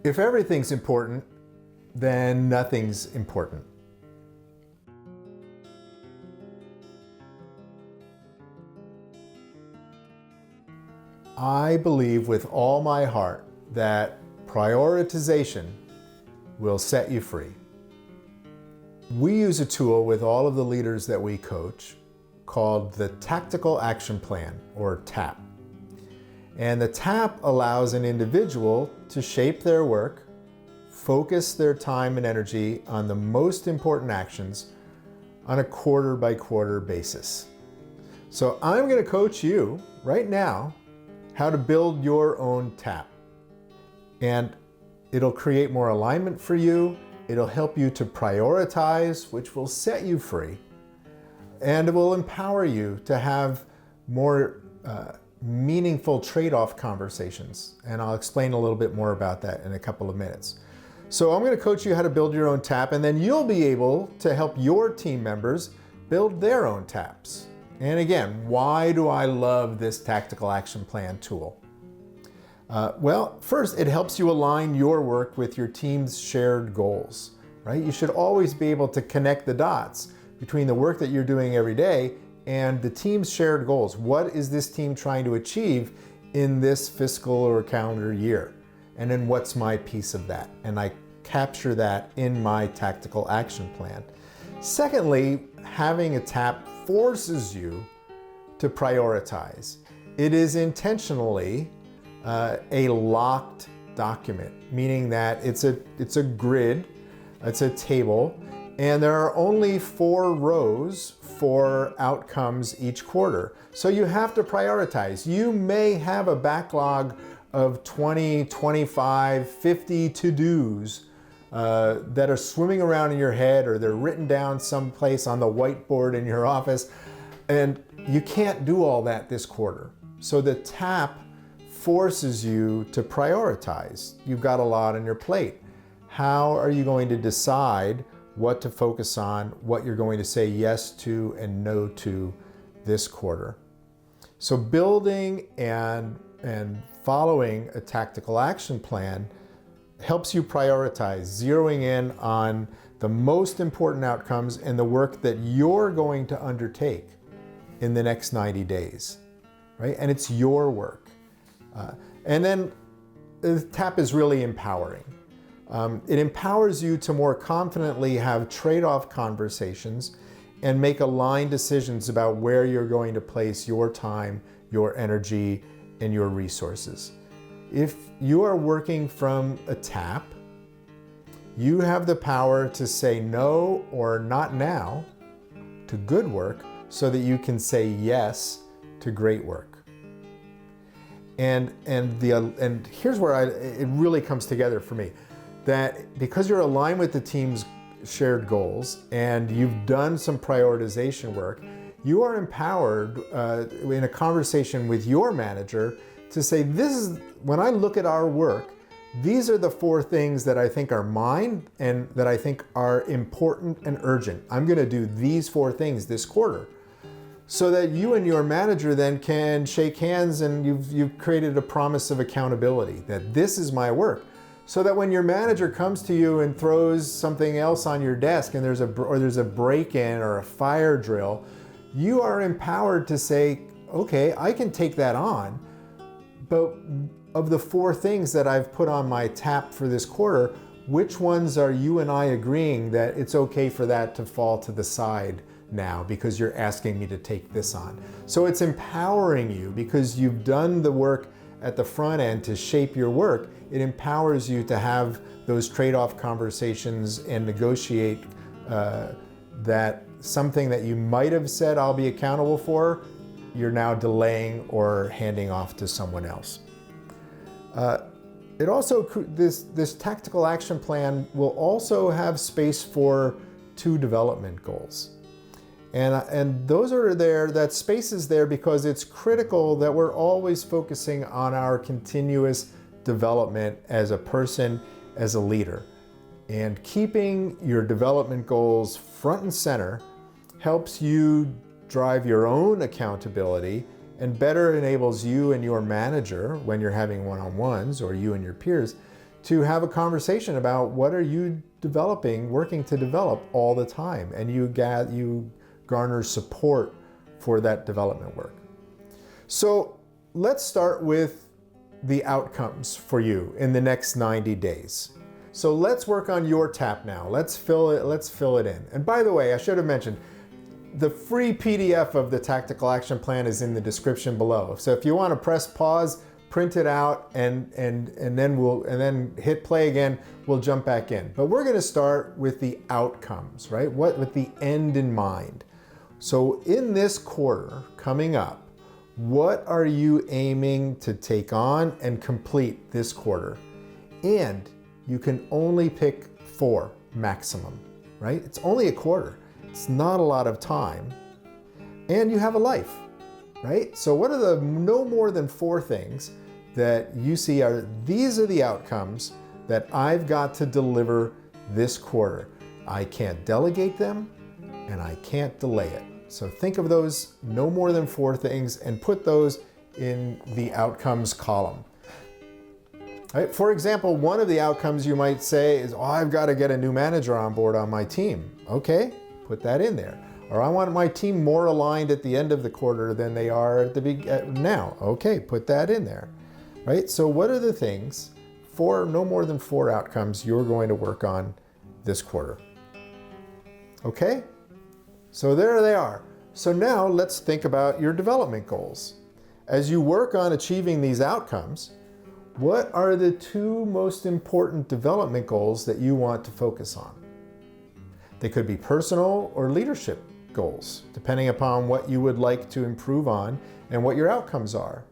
If everything's important, then nothing's important. I believe with all my heart that prioritization will set you free. We use a tool with all of the leaders that we coach called the Tactical Action Plan, or TAP. And the TAP allows an individual to shape their work, focus their time and energy on the most important actions on a quarter-by-quarter basis. So I'm going to coach you right now how to build your own TAP. And it'll create more alignment for you. It'll help you to prioritize, which will set you free. And it will empower you to have more meaningful trade-off conversations. And I'll explain a little bit more about that in a couple of minutes. So I'm going to coach you how to build your own TAP, and then you'll be able to help your team members build their own TAPs. And again, why do I love this Tactical Action Plan tool? Well, first, it helps you align your work with your team's shared goals, right? You should always be able to connect the dots between the work that you're doing every day and the team's shared goals. What is this team trying to achieve in this fiscal or calendar year? And then what's my piece of that? And I capture that in my Tactical Action Plan. Secondly, having a TAP forces you to prioritize. It is intentionally a locked document, meaning that it's a grid, it's a table, and there are only 4 rows for outcomes each quarter. So you have to prioritize. You may have a backlog of 20, 25, 50 to-dos that are swimming around in your head, or they're written down someplace on the whiteboard in your office, and you can't do all that this quarter. So the TAP forces you to prioritize. You've got a lot on your plate. How are you going to decide what to focus on, what you're going to say yes to and no to this quarter? So building and following a tactical action plan helps you prioritize, zeroing in on the most important outcomes and the work that you're going to undertake in the next 90 days, right? And it's your work. And then the TAP is really empowering. It empowers you to more confidently have trade-off conversations and make aligned decisions about where you're going to place your time, your energy, and your resources. If you are working from a TAP, you have the power to say no or not now to good work so that you can say yes to great work. And here's where it really comes together for me, that because you're aligned with the team's shared goals and you've done some prioritization work, you are empowered in a conversation with your manager to say, when I look at our work, these are the 4 things that I think are mine and that I think are important and urgent. I'm going to do these 4 things this quarter. So that you and your manager then can shake hands, and you've created a promise of accountability, that this is my work. So that when your manager comes to you and throws something else on your desk and there's a break-in or a fire drill, you are empowered to say, okay, I can take that on, but of the 4 things that I've put on my TAP for this quarter, which ones are you and I agreeing that it's okay for that to fall to the side now because you're asking me to take this on? So it's empowering you because you've done the work at the front end to shape your work. It empowers you to have those trade-off conversations and negotiate that something that you might have said I'll be accountable for, you're now delaying or handing off to someone else. It also, this tactical action plan will also have space for 2 development goals. And those are there, that space is there because it's critical that we're always focusing on our continuous development as a person, as a leader. And keeping your development goals front and center helps you drive your own accountability and better enables you and your manager, when you're having one-on-ones, or you and your peers, to have a conversation about what are you developing, working to develop all the time, and you garner support for that development work. So let's start with the outcomes for you in the next 90 days. So let's work on your tap now. Let's fill it in. And by the way, I should have mentioned, the free PDF of the Tactical Action Plan is in the description below. So if you want to press pause, print it out, and then hit play again, we'll jump back in. But we're going to start with the outcomes, right? With the end in mind. So in this quarter coming up, what are you aiming to take on and complete this quarter? And you can only pick 4 maximum, right? It's only a quarter. It's not a lot of time. And you have a life, right? So what are the no more than 4 things that you see these are the outcomes that I've got to deliver this quarter? I can't delegate them and I can't delay it. So think of those no more than 4 things and put those in the outcomes column. Right? For example, one of the outcomes you might say is, oh, I've got to get a new manager on board on my team. Okay, put that in there. Or I want my team more aligned at the end of the quarter than they are at now. Okay, put that in there. Right? So what are the things, no more than 4 outcomes you're going to work on this quarter? Okay? So there they are. So now let's think about your development goals. As you work on achieving these outcomes, what are the 2 most important development goals that you want to focus on? They could be personal or leadership goals, depending upon what you would like to improve on and what your outcomes are,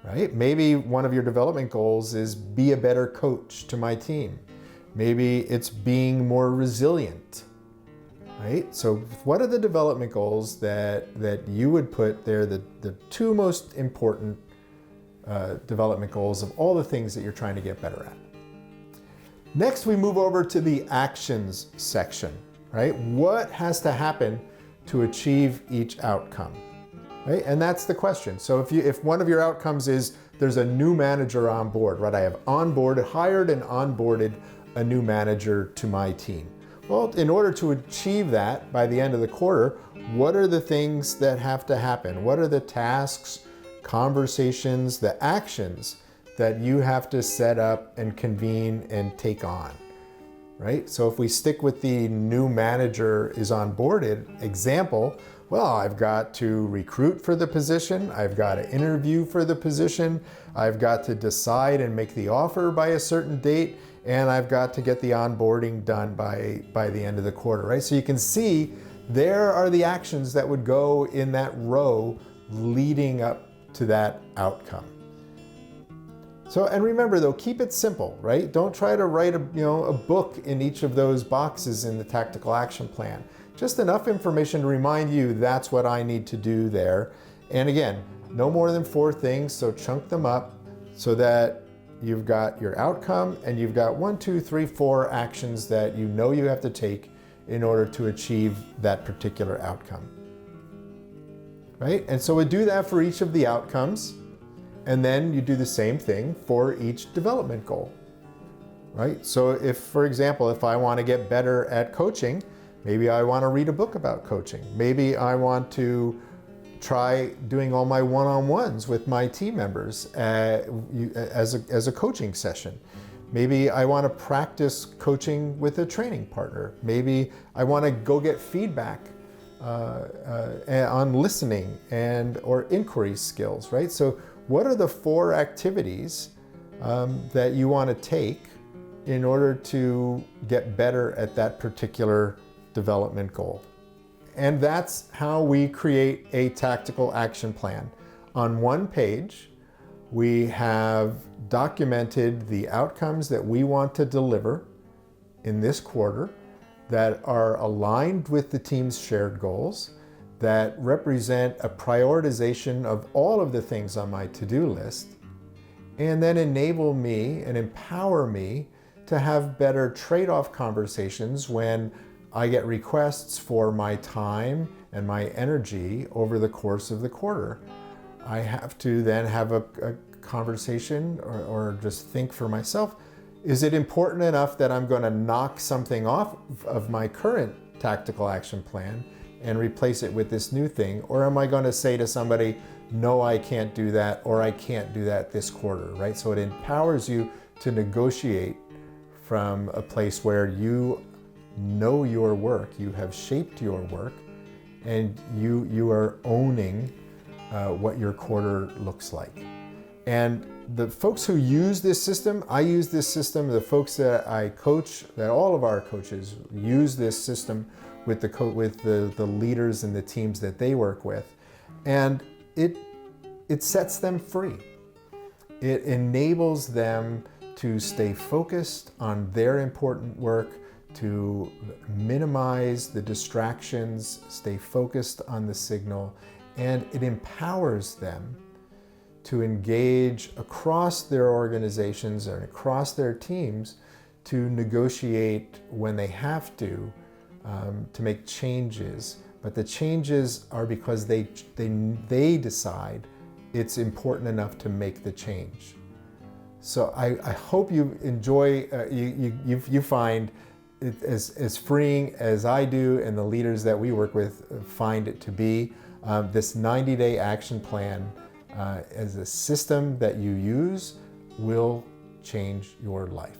right? Maybe one of your development goals is be a better coach to my team. Maybe it's being more resilient, right? So what are the development goals that you would put there, the 2 most important development goals of all the things that you're trying to get better at? Next, we move over to the actions section, right? What has to happen to achieve each outcome, right? And that's the question. So if one of your outcomes is there's a new manager on board, right? I have hired and onboarded a new manager to my team. Well, in order to achieve that by the end of the quarter, what are the things that have to happen? What are the tasks, conversations, the actions that you have to set up and convene and take on, right? So if we stick with the new manager is onboarded example, well, I've got to recruit for the position, I've got to interview for the position, I've got to decide and make the offer by a certain date, and I've got to get the onboarding done by the end of the quarter, right? So you can see there are the actions that would go in that row leading up to that outcome. So, and remember though, keep it simple, right? Don't try to write a book in each of those boxes in the Tactical Action Plan. Just enough information to remind you that's what I need to do there. And again, no more than 4 things, so chunk them up so that you've got your outcome and you've got 1, 2, 3, 4 actions that you know you have to take in order to achieve that particular outcome. Right? And so we do that for each of the outcomes, and then you do the same thing for each development goal. Right? So if, for example, if I want to get better at coaching, maybe I want to read a book about coaching. Maybe I want to try doing all my one-on-ones with my team members as a coaching session. Maybe I want to practice coaching with a training partner. Maybe I want to go get feedback on listening or inquiry skills, right? So what are the 4 activities that you want to take in order to get better at that particular development goal? And that's how we create a tactical action plan. On one page, we have documented the outcomes that we want to deliver in this quarter that are aligned with the team's shared goals, that represent a prioritization of all of the things on my to-do list, and then enable me and empower me to have better trade-off conversations when I get requests for my time and my energy over the course of the quarter. I have to then have a conversation or just think for myself, Is it important enough that I'm going to knock something off of my current tactical action plan and replace it with this new thing? Or am I going to say to somebody, no, I can't do that, or I can't do that this quarter, right? So it empowers you to negotiate from a place where you know your work, you have shaped your work, and you are owning what your quarter looks like. And the folks who use this system, I use this system, the folks that I coach, that all of our coaches use this system with the leaders and the teams that they work with. And it sets them free. It enables them to stay focused on their important work, to minimize the distractions, stay focused on the signal, and it empowers them to engage across their organizations and across their teams to negotiate when they have to make changes. But the changes are because they decide it's important enough to make the change. So I hope you enjoy, you find it as freeing as I do and the leaders that we work with find it to be. This 90-day action plan as a system that you use will change your life.